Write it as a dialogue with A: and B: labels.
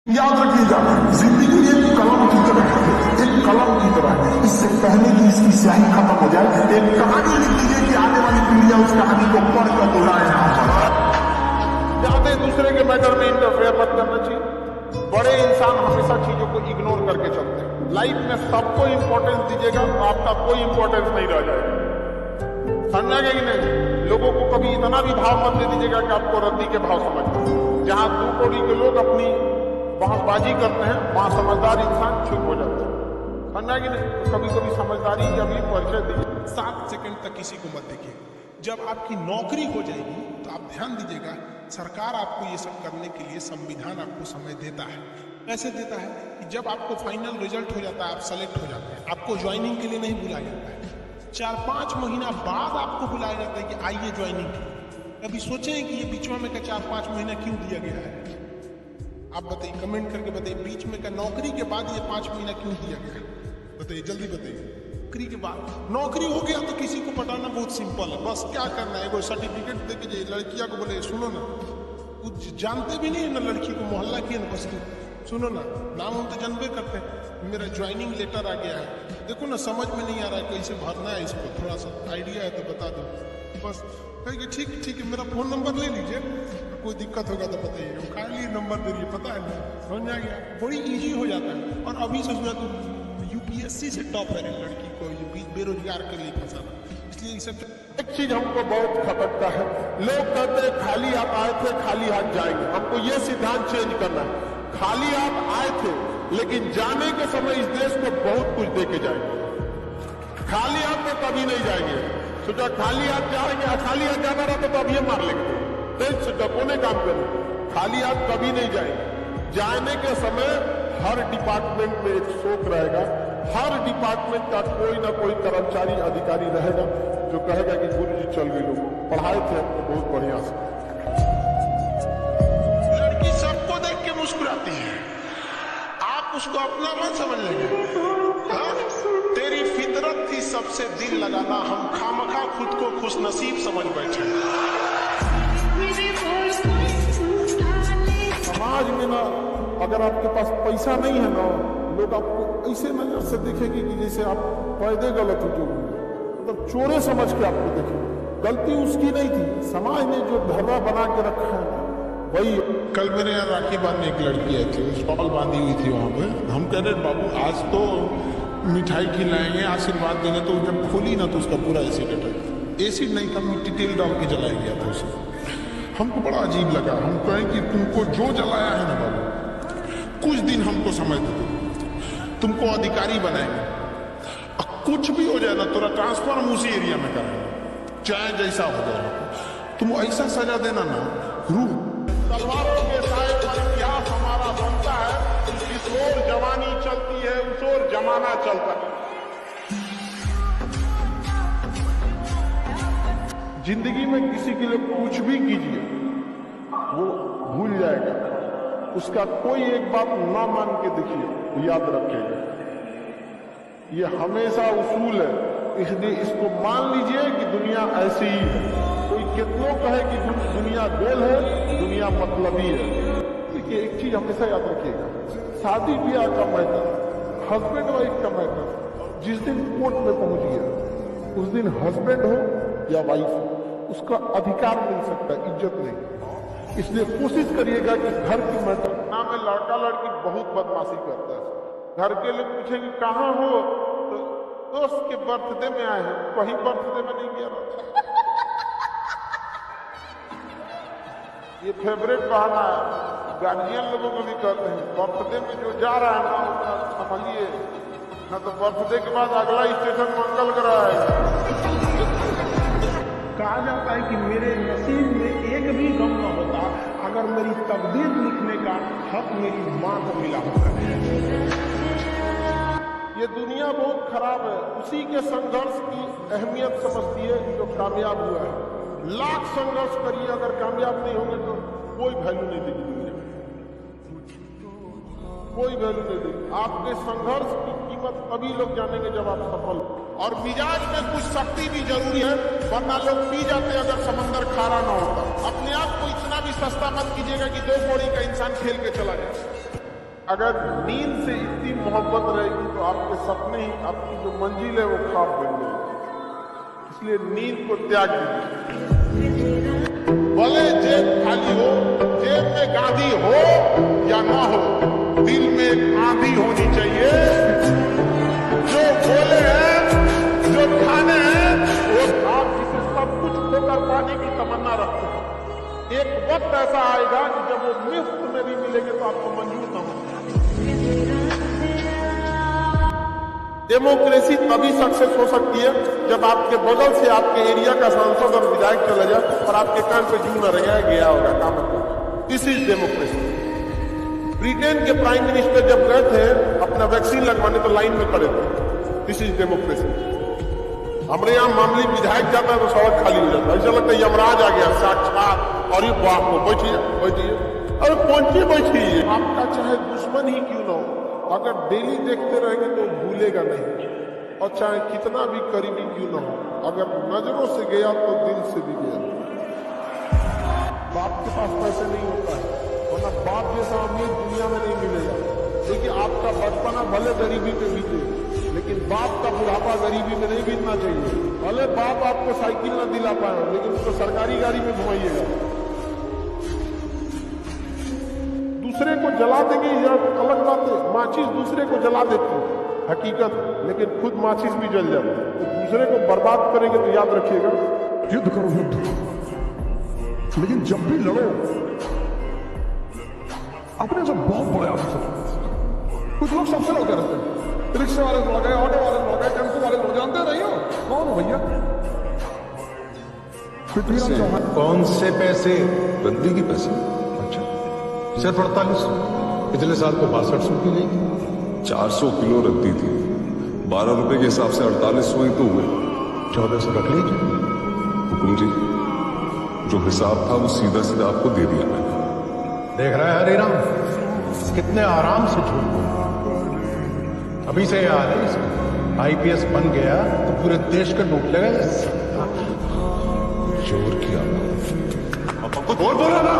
A: याद रखिएगा, जिंदगी एक कलम की तरह है, एक कलम की तरह है। इससे पहले कि इसकी स्याही खत्म हो जाए, एक कहानी लिख दीजिए कि आने वाली पीढ़ियां उस कहानी को पढ़कर दोहराए यहाँ पर।
B: चाहते दूसरे के मैटर में इंटरफेयर मत करना चाहिए। बड़े इंसान हमेशा चीजों को इग्नोर करके चलते हैं। लाइफ में सबको इंपॉर्टेंस दीजिएगा तो आपका कोई इंपॉर्टेंस नहीं रह जाएगा। समझेगा कि नहीं? लोगों को कभी इतना भी भाव मत दे दीजिएगा कि आपको रद्दी के भाव समझ। जहां दो कौड़ी के लोग अपनी बहसबाजी करते हैं, वहां समझदार इंसान चुप हो जाता है। समझा कि नहीं? कभी कभी समझदारी का भी परिचय दीजिए।
C: 7 सेकंड तक किसी को मत देखिए। जब आपकी नौकरी हो जाएगी तो आप ध्यान दीजिएगा, सरकार आपको ये सब करने के लिए संविधान आपको समय देता है। कैसे देता है कि जब आपको फाइनल रिजल्ट हो जाता है, आप सेलेक्ट हो जाते हैं, आपको ज्वाइनिंग के लिए नहीं बुलाया जाता है। 4-5 महीना बाद आपको बुलाया जाता है कि आइए ज्वाइनिंग करिए। कभी सोचें कि ये बीच में का 4-5 महीना क्यों दिया गया है? आप बताइए, कमेंट करके बताइए, बीच में का नौकरी के बाद ये 5 महीना क्यों दिया गया है? बताइए, जल्दी बताइए। नौकरी के बाद नौकरी हो गया तो किसी को पटाना बहुत सिंपल है। बस क्या करना है, कोई सर्टिफिकेट दे के जाइए, लड़कियां को बोले सुनो ना, कुछ जानते भी नहीं है ना लड़की को, मोहल्ला की है ना, बस सुनो ना, नाम हम तो जानबे करते हैं, मेरा ज्वाइनिंग लेटर आ गया है, देखो ना समझ में नहीं आ रहा है कैसे भरना है इसको, थोड़ा सा आइडिया है तो बता दो। बस कहेंगे ठीक ठीक है, मेरा फोन नंबर ले लीजिए, कोई दिक्कत होगा तो बताइए, वो खाली नंबर दे रही है, पता है ना, समझ आ गया, बड़ी इजी हो जाता है। और अभी से सुना तो यूपीएससी से टॉप है लड़की को बेरोजगार के लिए फंसाना, इसलिए ये सब।
B: एक चीज हमको बहुत खटकता है, लोग कहते हैं खाली हाथ आए थे खाली हाथ जाएंगे। हमको ये सिद्धांत चेंज करना है। खाली हाथ आए थे लेकिन जाने के समय इस देश को बहुत कुछ दे के जाएंगे। खाली हाथ तो कभी नहीं जाएंगे। सोचा खाली हाथ जाएंगे, खाली हाथ जाना रहा तो अब ये मार लेंगे, तो कोने काम करें। खाली हाथ कभी नहीं जाएंगे। जाने के समय हर डिपार्टमेंट में एक शोक रहेगा, हर डिपार्टमेंट का कोई ना कोई कर्मचारी अधिकारी रहेगा जो कहेगा कि गुरु जी चल गए, लोग पढ़ाए थे हमको बहुत बढ़िया से।
C: लड़की सबको देख के मुस्कुराती है, आप उसको अपना मत समझ लेंगे। तेरी फितरत थी सबसे दिल लगाना, हम खामखा खुद को खुश नसीब समझ बैठे।
B: समाज में ना अगर आपके पास पैसा नहीं है ना, लोग आपको ऐसे नजर से देखेंगे कि जैसे आप पैदे गलत हो, जो मतलब चोरे समझ के आपको देखेंगे। गलती उसकी नहीं थी, समाज ने जो धर्रा बना के रखा है ना वही।
C: कल मेरे यहाँ राखी बांधने एक लड़की आई थी, स्टॉल बांधी हुई थी वहां पे। हम कह रहे बाबू आज तो मिठाई खिलाएंगे, आशीर्वाद देंगे, तो जब खोली ना तो उसका पूरा एसिड अटैक। एसिड नहीं था, मिट्टी तेल डाल के जलाया गया था उसे। हमको बड़ा अजीब लगा। हम कहें कि तुमको जो जलाया है ना बाबू, कुछ दिन हमको समझ दो, तुमको अधिकारी बनाएंगे, कुछ भी हो जाए ना तोरा ट्रांसफर हम उसी एरिया में कराएंगे, चाहे जैसा हो जाए। तुम ऐसा सजा देना ना, रूह तलवारों के साए पर इतिहास हमारा बनता है। इस ओर जवानी चलती है, उस ओर जमाना चलता है। जिंदगी में किसी के लिए कुछ भी कीजिए वो भूल जाएगा। उसका कोई एक बात ना मान के देखिए, याद रखेगा। ये हमेशा उसूल है, इसलिए इसको मान लीजिए कि दुनिया ऐसी ही है। कोई कितनों कहे कि दुनिया गोल है, दुनिया मतलबी है। देखिए एक चीज हमेशा याद रखिएगा, शादी ब्याह का मैटर, हस्बैंड वाइफ का मैटर जिस दिन कोर्ट में पहुंच गया, उस दिन हस्बैंड हो या वाइफ हो, उसका अधिकार मिल सकता है, इज्जत नहीं। इसलिए कोशिश करिएगा कि घर की मैटर ना में लड़का लड़की बहुत बदमाशी करता है। घर के लोग पूछेंगे कहाँ हो, तो दोस्त के बर्थडे में आए हैं। कहीं बर्थडे में नहीं गया। ये फेवरेट बहाना है, गार्जियन लोगों को भी कहते हैं, बर्थडे में जो जा रहा है ना उसका संभलिए, ना तो बर्थडे के बाद अगला स्टेशन मंगल ग्रह है। कहा जाता है कि मेरे नसीब में एक भी गम न होता अगर मेरी तकदीर लिखने का हक मेरी मां को मिला होता। ये दुनिया बहुत खराब है, उसी के संघर्ष की अहमियत समझती है जो कामयाब हुआ है। लाख संघर्ष करिए, अगर कामयाब नहीं होंगे तो कोई वैल्यू नहीं देगी दुनिया में, कोई वैल्यू नहीं देगी। आपके संघर्ष की कीमत तभी लोग जानेंगे जब आप सफल हो। और मिजाज में कुछ शक्ति भी जरूरी है, वरना लोग पी जाते अगर समंदर खारा ना होता। अपने आप को इतना भी सस्ता मत कीजिएगा कि 2 कौड़ी का इंसान खेल के चला जाए।
B: अगर नींद से इतनी मोहब्बत रहेगी तो आपके सपने ही, आपकी जो मंजिल है वो ख्वाब बन जाएगी। इसलिए नींद को त्याग दीजिए। भले जेब खाली हो, जेब में गांधी हो या ना हो, दिल में एक आंधी होनी चाहिए। जो बोले हैं, जो खाने हैं, वो आप जिसे सब कुछ खोकर पाने की तमन्ना रखते हैं, एक वक्त ऐसा आएगा कि जब वो मुफ्त में भी मिलेंगे तो आपको मंजूर ना हो। डेमोक्रेसी तभी सक्सेस हो सकती है जब आपके बगल से आपके एरिया का सांसद और विधायक चला जाए और आपके कान पे जू न रह गया होगा काम। This is democracy. ब्रिटेन के प्राइम मिनिस्टर जब गए थे अपना वैक्सीन लगवाने तो लाइन में खड़े थे। This is democracy. हमारे यहाँ मामूली विधायक जाता है तो सड़क खाली हो जाता है, ऐसा लगता है यमराज आ गया साक्षात। और ये बाप को बैठिए बैठिए, अरे पहुंचिए बैठिए। आपका चाहे दुश्मन ही क्यों ना हो, अगर डेली देखते रहेंगे तो भूलेगा नहीं। और चाहे कितना भी करीबी क्यों ना हो, अगर नजरों से गया तो दिल से भी गया। बाप के पास पैसे नहीं होता है, वरना बाप जैसा अमीर दुनिया में नहीं मिलेगा। देखिए आपका बचपना भले गरीबी में बीते, लेकिन बाप का बुढ़ापा गरीबी में नहीं बीतना चाहिए। भले बाप आपको साइकिल न दिला पाए, लेकिन उसको सरकारी गाड़ी में घुमाइएगा। दूसरे को जला देंगे यह अलग बात है, माचिस दूसरे को जला देती है हकीकत, लेकिन खुद माचिस भी जल जाती है। तो दूसरे को बर्बाद करेंगे तो याद रखिएगा,
A: युद्ध करो युद्ध, लेकिन जब भी लड़ो अपने से बहुत बड़े अफसर। कुछ लोग सबसे लड़ते रहते हैं, रिक्शे वाले से लड़ गए, ऑटो वाले से लड़ गए, टेम्पो वाले से लड़, जानते नहीं हो कौन हो भैया? पृथ्वीराज चौहान।
D: कौन से पैसे? बंदी की पैसे। अच्छा, सिर्फ 48। पिछले साल तो 6200 की गई थी।
E: 400 किलो रद्दी थी, 12 रुपए के हिसाब से 48 हुई तो हुए।
D: 1400 रख लीजिए।
E: हुकुम जी, जो हिसाब था वो सीधा सीधा आपको दे दिया मैंने।
D: देख रहा है हरिराम, कितने आराम से झूठ बोल। अभी से याद है इसको, IPS बन गया तो पूरे देश का लूट लेगा।
E: जोर किया
D: बोल बोला ना।